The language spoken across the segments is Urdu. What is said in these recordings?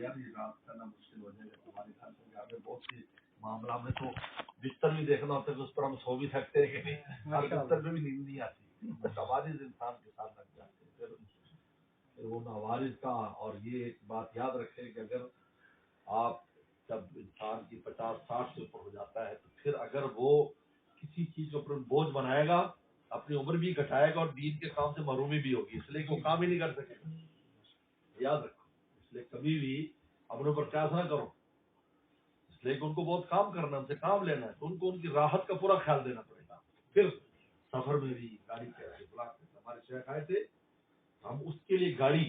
یار یہ رات کرنا مشکل ہو جائے گا تمہارے گھر سے جا کے بہت سی معاملہ میں تو بستر بھی دیکھنا ہوتا ہے کہ اس پر ہم سو بھی سکتے ہیں کہ نہیں, ہر بستر میں بھی نیند نہیں آتی, توارث انسان کے ساتھ لگ جاتے ہیں. پھر وہ نوارث کا, اور یہ ایک بات یاد رکھیں کہ اگر آپ جب انسان کی 50-60 سے اوپر ہو جاتا ہے تو پھر اگر وہ کسی چیز کے اوپر بوجھ بنائے گا, اپنی عمر بھی گھٹائے گا اور دین کے کام سے محرومی بھی ہوگی, اس لیے کہ وہ کام ہی نہیں کر سکے گا. یاد رکھو, اس لیے کبھی بھی اپنے اوپر قیاس نہ کرو, اس لیے کہ ان کو بہت کام کرنا ہے, ان سے کام لینا ہے, تو ان کو ان کی راحت کا پورا خیال دینا پڑے گا. پھر سفر میں بھی گاڑی ہمارے شیخ آئے تھے, ہم اس کے لیے گاڑی,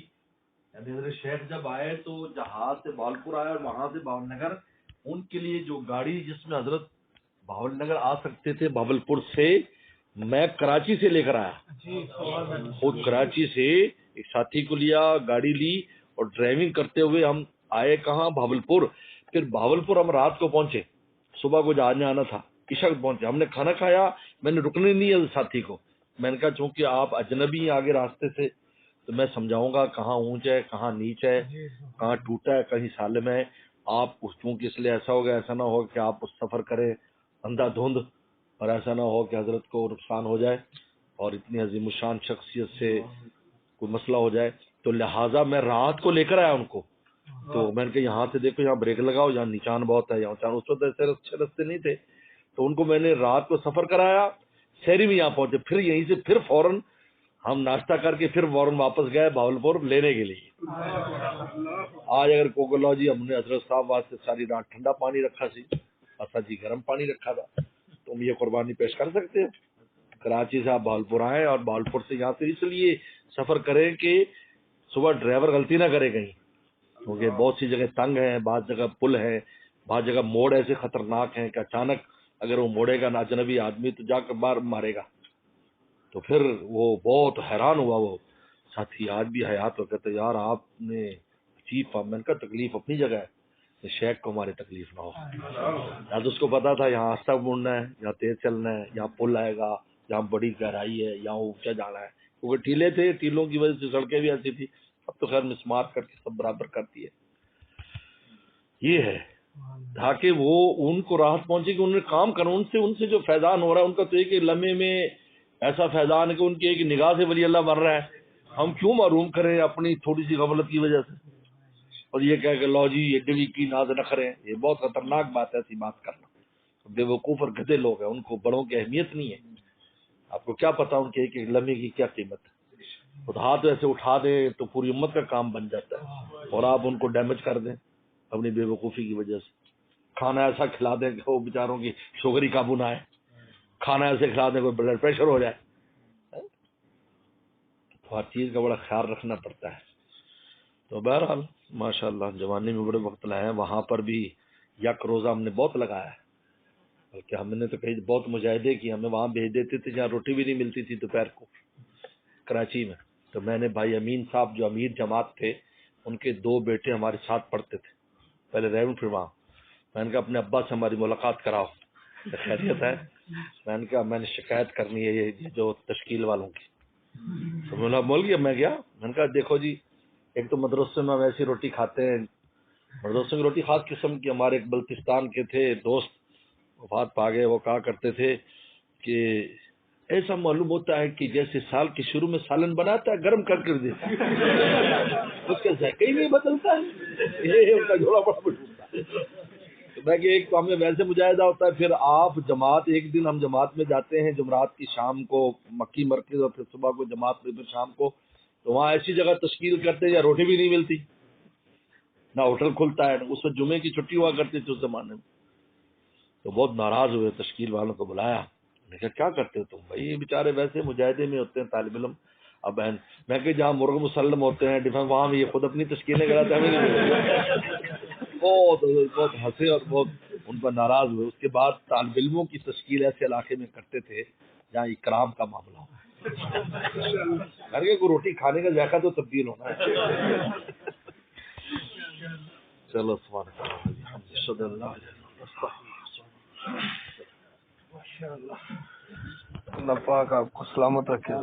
یعنی میرے شیخ جب آئے تو جہاز سے بھاولپور آئے اور وہاں سے بھاول نگر, ان کے لیے جو گاڑی جس میں حضرت بھاول نگر آ سکتے تھے بھاولپور سے, میں کراچی سے لے کر آیا, خود کراچی سے ایک ساتھی کو لیا, گاڑی لی اور ڈرائیونگ کرتے ہوئے ہم آئے کہاں, بھاولپور. پھر بھاولپور ہم رات کو پہنچے, صبح کو جہاز میں آنا تھا, عشاء کو پہنچے. ہم نے کھانا کھایا, میں نے رکنے نہیں ہے ساتھی کو, میں نے کہا چونکہ آپ اجنبی آگے راستے سے تو میں سمجھاؤں گا کہاں اونچ ہے کہاں نیچ ہے, کہاں ٹوٹا ہے کہیں سالم ہے. آپ چونکہ اس لیے ایسا ہوگا, ایسا نہ ہو کہ آپ اس سفر کریں اندھا دھند, اور ایسا نہ ہو کہ حضرت کو نقصان ہو جائے اور اتنی عظیم الشان شخصیت سے کوئی مسئلہ ہو جائے. تو لہٰذا میں رات کو لے کر آیا ان کو, تو میں نے کہا یہاں سے دیکھو یہاں بریک لگاؤ, یہاں نیچان بہت ہے, یہاں چان. اس وقت ایسے اچھے رستے نہیں تھے, تو ان کو میں نے رات کو سفر کرایا, شہری بھی یہاں پہنچے. پھر یہیں سے پھر فوراً ہم ناشتہ کر کے پھر فوراً واپس گئے بھاولپور لینے کے لیے. آج اگر کوکلو جی ہم نے حضرت صاحب واسطے ساری رات ٹھنڈا پانی رکھا سی, اسا جی گرم پانی رکھا تھا, تو ہم یہ قربانی پیش کر سکتے ہیں. کراچی سے آپ بھاولپور آئیں اور بھاولپور سے یہاں سے اس لیے سفر کریں کہ صبح ڈرائیور غلطی نہ کرے کہیں, کیونکہ بہت سی جگہ تنگ ہیں, بعض جگہ پل ہے, بعض جگہ موڑ ایسے خطرناک ہیں کہ اچانک اگر وہ موڑے گا اجنبی آدمی تو جا کر باہر مارے گا. تو پھر وہ بہت حیران ہوا وہ ساتھی, آج بھی حیات ہو, کہتے یار آپ نے چیف, میں نے کہا تکلیف اپنی جگہ ہے, شیخ کو ہماری تکلیف نہ ہو. آج اس کو پتا تھا یہاں آستہ مڑنا ہے, یہاں تیز چلنا ہے, یہاں پل آئے گا, یہاں بڑی گہرائی ہے, یہاں اونچا جانا ہے, کیونکہ ٹیلے تھے, ٹیلوں کی وجہ سے سڑکیں بھی ایسی تھی. اب تو خیر مسمار کر کے سب برابر کرتی ہے. یہ ہے تاکہ وہ ان کو راحت پہنچے کہ انہوں نے کام کرنا, ان سے جو فیضان ہو رہا ہے ان کا تو ایک لمحے میں ایسا فیضان ہے کہ ان کی ایک نگاہ سے ولی اللہ بن رہا ہے. ہم کیوں محروم کریں اپنی تھوڑی سی غفلت کی وجہ سے, اور یہ کہہ کہ لو جی یہ ڈلی کی ناز نہ کریں, یہ بہت خطرناک بات ہے ایسی بات کرنا. بے وقوف اور گدھے لوگ ہیں, ان کو بڑوں کی اہمیت نہیں ہے. آپ کو کیا پتا ان کے ایک لمحے کی کیا قیمت ہے. خود ہاتھ ایسے اٹھا دیں تو پوری امت کا کام بن جاتا ہے, اور آپ ان کو ڈیمیج کر دیں اپنی بے وقوفی کی وجہ سے. کھانا ایسا کھلا دیں کہ وہ بیچاروں کی شوگر ہی قابو نہ آئے, کھانا ایسے کھلا دیں کوئی بلڈ پریشر ہو جائے. تو ہر چیز کا بڑا خیال رکھنا پڑتا ہے. تو بہرحال ماشاء اللہ جوانی میں بڑے وقت لائے ہیں. وہاں پر بھی یک روزہ ہم نے بہت لگایا ہے, بلکہ ہم نے تو کہیں بہت مجاہدے کی. ہمیں وہاں بھیج دیتے تھے جہاں روٹی بھی نہیں ملتی تھی دوپہر کو, کراچی میں. تو میں نے بھائی امین صاحب جو امیر جماعت تھے, ان کے 2 بیٹے ہمارے ساتھ پڑھتے تھے پہلے ریون پھر وہاں. میں نے کہا اپنے ابا سے ہماری ملاقات کراؤ, خیریت ہے. میں نے کہا میں نے شکایت کرنی ہے یہ جو تشکیل والوں کی. تو میں نے بول گیا, میں گیا, میں نے کہا دیکھو جی, ایک تو مدرسے میں ویسی روٹی کھاتے ہیں, مدرسے کی روٹی خاص قسم کی. ہمارے ایک بلتستان کے تھے دوست, وفات پا گئے, وہ کہا کرتے تھے کہ ایسا معلوم ہوتا ہے کہ جیسے سال کے شروع میں سالن بناتا ہے گرم کر دیتا ہے, اس کا ذائقہ ہی نہیں بدلتا ہے. یہ ان کا جوڑا بڑا مشہور تھا. تو میں کہ ایک تو ہمیں ویسے مجاہدہ ہوتا ہے, پھر آپ جماعت, ایک دن ہم جماعت میں جاتے ہیں جمعرات کی شام کو مکی مرکز, اور پھر صبح کو جماعت میں, پھر شام کو. تو وہاں ایسی جگہ تشکیل کرتے ہیں یا روٹی بھی نہیں ملتی, نہ ہوٹل کھلتا ہے. اس وقت جمعے کی چھٹی ہوا کرتی تھی اس زمانے میں. تو بہت ناراض ہوئے, تشکیل والوں کو بلایا, میں کہا کیا کرتے ہو تم بھائی؟ یہ بیچارے ویسے مجاہدے میں ہوتے ہیں طالب علم. اب بہن میں کہ جہاں مرغ مسلم ہوتے ہیں ڈیفینس, وہاں بھی یہ خود اپنی تشکیلیں کراتے ہیں. بہت بہت ہنسے اور بہت ان پر ناراض ہوئے. اس کے بعد طالب علموں کی تشکیل ایسے علاقے میں کرتے تھے جہاں اکرام کا معاملہ ہو. گھر کے کو روٹی کھانے کا ذائقہ تو تبدیل ہونا ہے. چلو اللہ پاک آپ کو سلامت رکھے.